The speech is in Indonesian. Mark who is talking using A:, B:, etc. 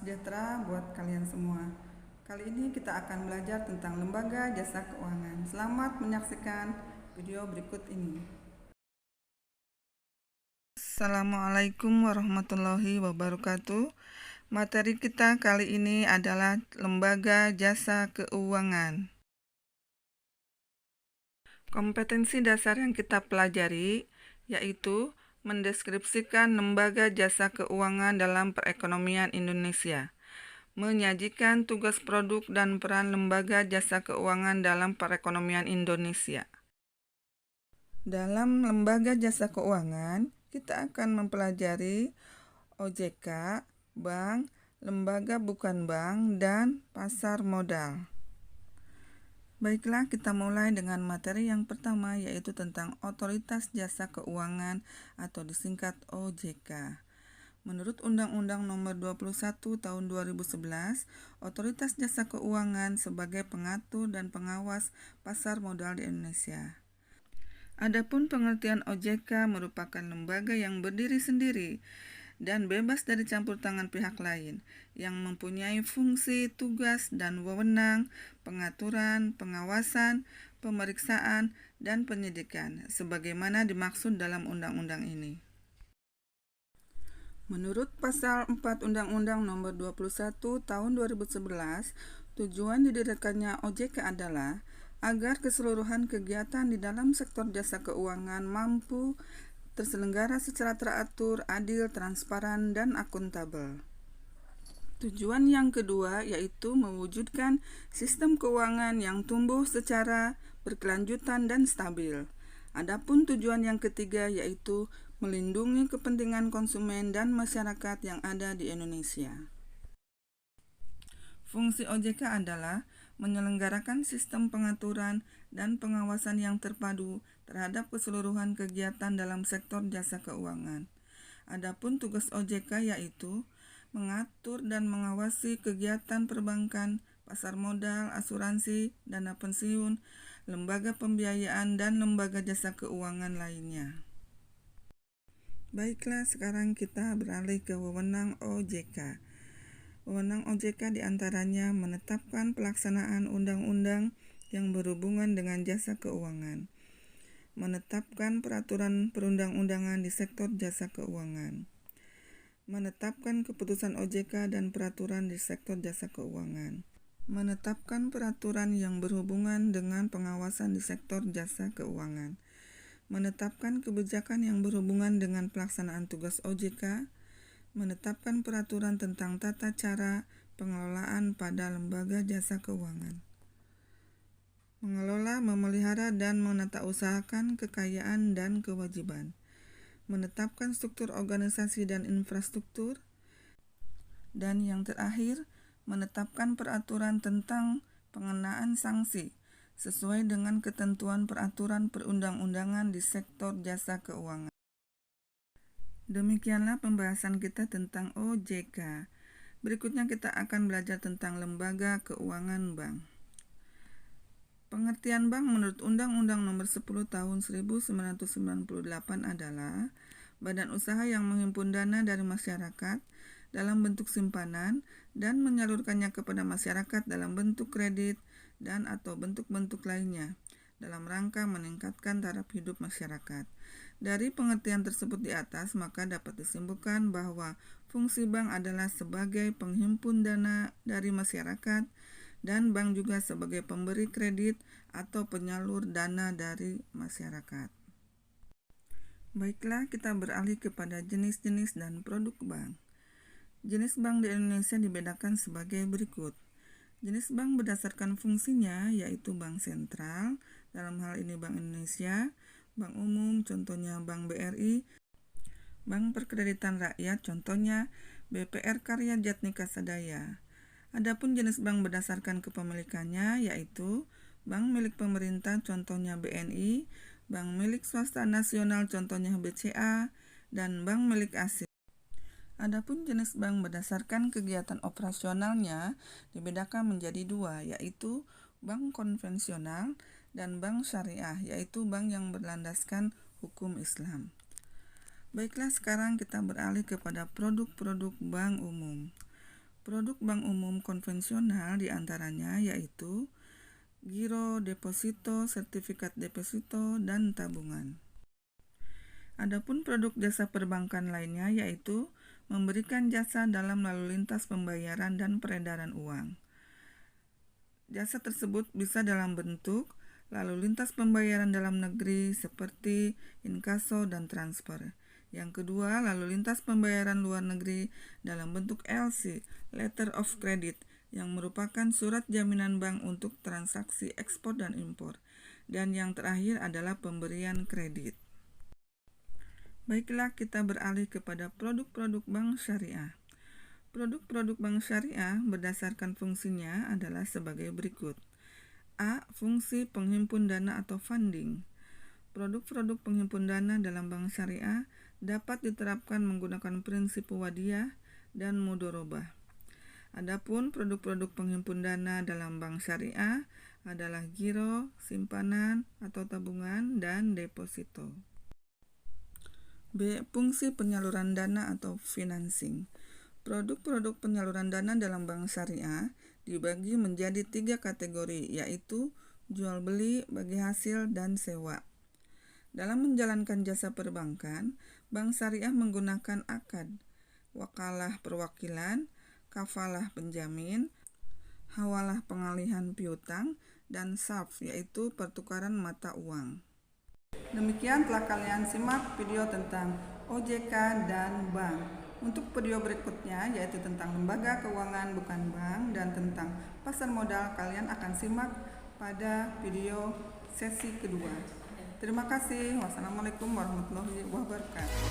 A: sejahtera buat kalian semua. Kali ini kita akan belajar tentang lembaga jasa keuangan. Selamat menyaksikan video berikut ini. Assalamualaikum warahmatullahi wabarakatuh. Materi kita kali ini adalah lembaga jasa keuangan. Kompetensi dasar yang kita pelajari yaitu mendeskripsikan lembaga jasa keuangan dalam perekonomian Indonesia, menyajikan tugas produk dan peran lembaga jasa keuangan dalam perekonomian Indonesia. Dalam lembaga jasa keuangan, kita akan mempelajari OJK, bank, lembaga bukan bank, dan pasar modal. Baiklah, kita mulai dengan materi yang pertama, yaitu tentang Otoritas Jasa Keuangan atau disingkat OJK. Menurut Undang-Undang Nomor 21 Tahun 2011, Otoritas Jasa Keuangan sebagai pengatur dan pengawas pasar modal di Indonesia. Adapun pengertian OJK merupakan lembaga yang berdiri sendiri dan bebas dari campur tangan pihak lain, yang mempunyai fungsi, tugas, dan wewenang pengaturan, pengawasan, pemeriksaan, dan penyidikan, sebagaimana dimaksud dalam undang-undang ini. Menurut Pasal 4 Undang-Undang Nomor 21 Tahun 2011, tujuan didirikannya OJK adalah agar keseluruhan kegiatan di dalam sektor jasa keuangan mampu terselenggara secara teratur, adil, transparan, dan akuntabel. Tujuan yang kedua yaitu mewujudkan sistem keuangan yang tumbuh secara berkelanjutan dan stabil. Adapun tujuan yang ketiga yaitu melindungi kepentingan konsumen dan masyarakat yang ada di Indonesia. Fungsi OJK adalah menyelenggarakan sistem pengaturan dan pengawasan yang terpadu terhadap keseluruhan kegiatan dalam sektor jasa keuangan. Adapun tugas OJK yaitu mengatur dan mengawasi kegiatan perbankan, pasar modal, asuransi, dana pensiun, lembaga pembiayaan, dan lembaga jasa keuangan lainnya. Baiklah, sekarang kita beralih ke wewenang OJK. Wewenang OJK diantaranya menetapkan pelaksanaan undang-undang yang berhubungan dengan jasa keuangan, menetapkan peraturan perundang-undangan di sektor jasa keuangan, menetapkan keputusan OJK dan peraturan di sektor jasa keuangan, menetapkan peraturan yang berhubungan dengan pengawasan di sektor jasa keuangan, menetapkan kebijakan yang berhubungan dengan pelaksanaan tugas OJK, menetapkan peraturan tentang tata cara pengelolaan pada lembaga jasa keuangan, mengelola, memelihara, dan menatausahakan kekayaan dan kewajiban, menetapkan struktur organisasi dan infrastruktur, dan yang terakhir, menetapkan peraturan tentang pengenaan sanksi sesuai dengan ketentuan peraturan perundang-undangan di sektor jasa keuangan. Demikianlah pembahasan kita tentang OJK. Berikutnya kita akan belajar tentang lembaga keuangan bank. Pengertian bank menurut Undang-Undang Nomor 10 Tahun 1998 adalah badan usaha yang menghimpun dana dari masyarakat dalam bentuk simpanan dan menyalurkannya kepada masyarakat dalam bentuk kredit dan atau bentuk-bentuk lainnya dalam rangka meningkatkan taraf hidup masyarakat. Dari pengertian tersebut di atas, maka dapat disimpulkan bahwa fungsi bank adalah sebagai penghimpun dana dari masyarakat dan bank juga sebagai pemberi kredit atau penyalur dana dari masyarakat. Baiklah, kita beralih kepada jenis-jenis dan produk bank. Jenis bank di Indonesia dibedakan sebagai berikut. Jenis bank berdasarkan fungsinya yaitu bank sentral, dalam hal ini Bank Indonesia, bank umum, contohnya Bank BRI, bank perkreditan rakyat, contohnya BPR Karya Jatnika Sadaya. Adapun jenis bank berdasarkan kepemilikannya yaitu bank milik pemerintah, contohnya BNI, bank milik swasta nasional, contohnya BCA, dan bank milik asing. Adapun jenis bank berdasarkan kegiatan operasionalnya dibedakan menjadi dua, yaitu bank konvensional dan bank syariah, yaitu bank yang berlandaskan hukum Islam. Baiklah, sekarang kita beralih kepada produk-produk bank umum. Produk bank umum konvensional diantaranya yaitu giro, deposito, sertifikat deposito, dan tabungan. Adapun produk jasa perbankan lainnya yaitu memberikan jasa dalam lalu lintas pembayaran dan peredaran uang. Jasa tersebut bisa dalam bentuk lalu lintas pembayaran dalam negeri seperti inkaso dan transfer. Yang kedua, lalu lintas pembayaran luar negeri dalam bentuk LC, Letter of Credit, yang merupakan surat jaminan bank untuk transaksi ekspor dan impor. Dan yang terakhir adalah pemberian kredit. Baiklah, kita beralih kepada produk-produk bank syariah. Produk-produk bank syariah berdasarkan fungsinya adalah sebagai berikut. A. Fungsi penghimpun dana atau funding. Produk-produk penghimpun dana dalam bank syariah dapat diterapkan menggunakan prinsip wadiyah dan mudorobah. Adapun produk-produk penghimpun dana dalam bank syariah adalah giro, simpanan atau tabungan, dan deposito. B. Fungsi penyaluran dana atau financing. Produk-produk penyaluran dana dalam bank syariah dibagi menjadi 3 kategori, yaitu jual beli, bagi hasil, dan sewa. Dalam menjalankan jasa perbankan, bank syariah menggunakan akad, wakalah perwakilan, kafalah penjamin, hawalah pengalihan piutang, dan sarf, yaitu pertukaran mata uang. Demikian telah kalian simak video tentang OJK dan bank. Untuk video berikutnya yaitu tentang lembaga keuangan bukan bank dan tentang pasar modal, kalian akan simak pada video sesi kedua. Terima kasih. Wassalamualaikum warahmatullahi wabarakatuh.